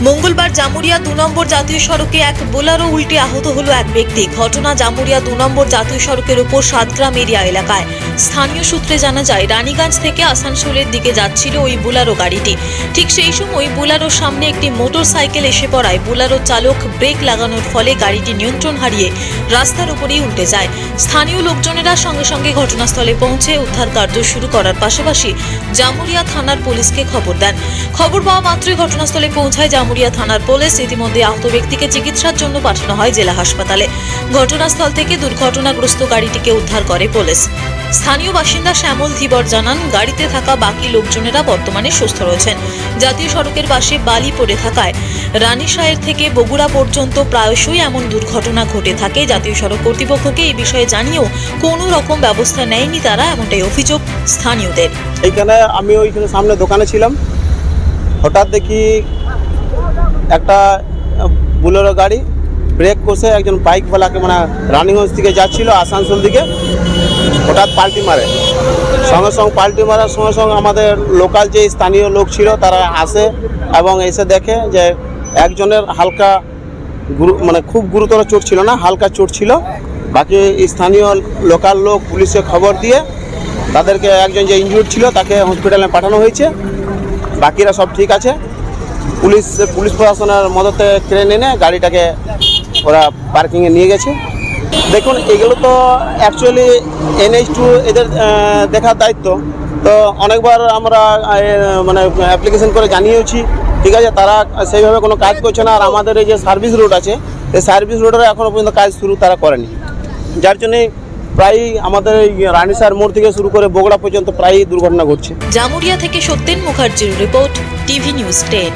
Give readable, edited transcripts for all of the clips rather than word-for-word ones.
মঙ্গলবার জামুরিয়া 2 নম্বর জাতীয় সড়কে এক বোলারো উল্টে আহত হলো এক ব্যক্তি। ঘটনা জামুরিয়া 2 নম্বর জাতীয় সড়কের উপর সাতগ্রাম এরিয়া এলাকায়। স্থানীয় সূত্রে জানা যায়, রানীগঞ্জ থেকে আসানসোলের দিকে যাচ্ছিল ওই বোলারো গাড়িটি। ঠিক সেই সময় বোলারোর সামনে একটি মোটর সাইকেল এসে পড়ায় বোলারো চালক ব্রেক লাগানোর ফলে গাড়িটি নিয়ন্ত্রণ হারিয়ে রাস্তার উপরেই উল্টে যায়। স্থানীয় লোকজনেরা সঙ্গে সঙ্গে ঘটনাস্থলে পৌঁছে উদ্ধার কার্য শুরু করার পাশাপাশি জামুরিয়া থানার পুলিশকে খবর দেন। খবর পাওয়া মাত্রই ঘটনাস্থলে পৌঁছায় জামুরিয়া থানার পুলিশ। ইতিমধ্যে আহত ব্যক্তিকে চিকিৎসার জন্য পাঠানো হয় জেলা হাসপাতালে। ঘটনাস্থল থেকে দুর্ঘটনাগ্রস্ত গাড়িটিকে উদ্ধার করে পুলিশ। স্থানীয় বাসিন্দা শ্যামল ধীবর জানান, গাড়িতে থাকা বাকি লোকজনেরা বর্তমানে সুস্থ রয়েছেন। জাতীয় সড়কের পাশে বালি পড়ে থাকায় রানীশাহের থেকে বগুড়া পর্যন্ত প্রায়শই এমন দুর্ঘটনা ঘটে থাকে। জাতীয় সড়ক কর্তৃপক্ষকে এই বিষয়ে জানিয়েও কোনো রকম ব্যবস্থা নেয়নি তারা, এমনটাই অভিযোগ স্থানীয়দের। এইখানে আমি ওইখানে সামনে দোকানে ছিলাম, হঠাৎ দেখি একটা বোলেরো গাড়ি ব্রেক কষে একজন বাইকওয়ালাকে মানে রানীগঞ্জ থেকে যাচ্ছিল আসানসোল দিকে, হঠাৎ পাল্টি মারে। সঙ্গে সঙ্গে পাল্টি মারার সঙ্গে সঙ্গে আমাদের লোকাল যে স্থানীয় লোক ছিল তারা আসে এবং এসে দেখে যে একজনের হালকা মানে খুব গুরুতর চোট ছিল না, হালকা চোট ছিল। বাকি স্থানীয় লোকাল লোক পুলিশে খবর দিয়ে তাদেরকে একজন যে ইনজুর্ড ছিল তাকে হসপিটালে পাঠানো হয়েছে। বাকিরা সব ঠিক আছে। পুলিশ প্রশাসনের মদতে ক্রেন এনে গাড়িটাকে ওরা পার্কিংয়ে নিয়ে গেছে। দেখুন, এগুলো তো অ্যাকচুয়ালি NH2 এদের দেখার দায়িত্ব। তো অনেকবার আমরা মানে অ্যাপ্লিকেশন করে জানিয়েছি, ঠিক আছে, তারা সেইভাবে কোনো কাজ করছে না। আর আমাদের এই যে সার্ভিস রোড আছে, এই সার্ভিস রোডের এখনও পর্যন্ত কাজ শুরু তারা করেনি, যার জন্যে প্রায় আমাদের এই রানীশার মোড় থেকে শুরু করে বগুড়া পর্যন্ত প্রায় দুর্ঘটনা ঘটছে। জামুরিয়া থেকে সত্যেন মুখার্জির রিপোর্ট, টিভি নিউজ 10।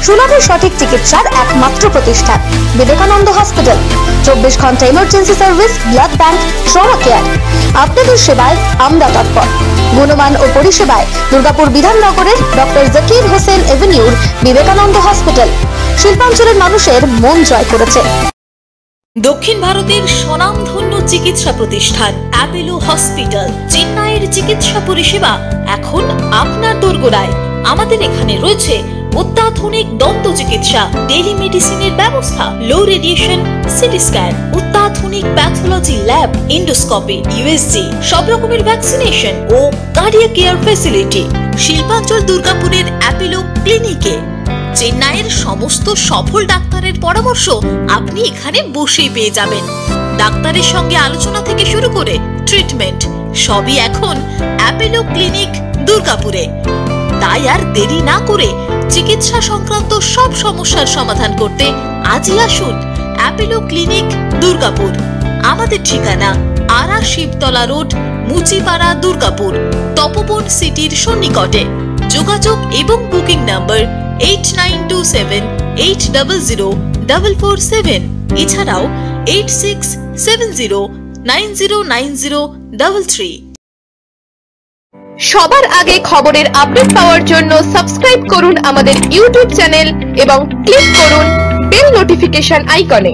সুলভ সঠিক চিকিৎসার একমাত্র প্রতিষ্ঠান বিবেকানন্দ হসপিটাল। 24 ঘন্টা emergency service, blood bank, trauma care. আপনাদের সেবায় আমরা তৎপর। গুণমান ও পরিষেবায় দুর্গাপুর বিধাননগরের ডক্টর জাকির হোসেন এভিনিউর বিবেকানন্দ হসপিটাল শিল্পাঞ্চলের মানুষের মন জয় করেছে। দক্ষিণ ভারতের স্বনামধন্য চিকিৎসা প্রতিষ্ঠান অ্যাপোলো হসপিটাল। চেন্নাইয়ের চিকিৎসা পরিষেবা এখন আপনার দোরগোড়ায়। আমাদের এখানে রয়েছে অত্যাধুনিক দন্ত চিকিৎসা, টেলিমেডিসিনের ব্যবস্থা, লো রেডিয়েশন সিটি স্ক্যান, অত্যাধুনিক প্যাথোলজি ল্যাব, এন্ডোস্কোপি, USG, সব রকমের ভ্যাকসিনেশন ও কার্ডিয়াক কেয়ার ফ্যাসিলিটি। শিল্পাঞ্চল দুর্গাপুরের অ্যাপোলো ক্লিনিকে চেন্নাইয়ের সমস্ত সফল ডাক্তারের পরামর্শ আপনি এখানে বসেই পেয়ে যাবেন। ডাক্তারের সঙ্গে আলোচনা থেকে শুরু করে ট্রিটমেন্ট সবই এখন অ্যাপোলো ক্লিনিক দুর্গাপুরে। তাই আর দেরি না করে চিকিৎসা সংক্রান্ত সব সমস্যার সমাধান করতে আজই আসুন অ্যাপোলো ক্লিনিক দুর্গাপুর। আমাদের ঠিকানা আরা শিবতলা রোড, মুচিপাড়া, দুর্গাপুর, তপবন সিটির সন্নিকটে। যোগাযোগ এবং বুকিং নাম্বার 8927800447, এছাড়াও 8670909033। সবার আগে খবরের আপডেট পাওয়ার জন্য সাবস্ক্রাইব করুন আমাদের ইউটিউব চ্যানেল এবং ক্লিক করুন বেল নোটিফিকেশন আইকনে।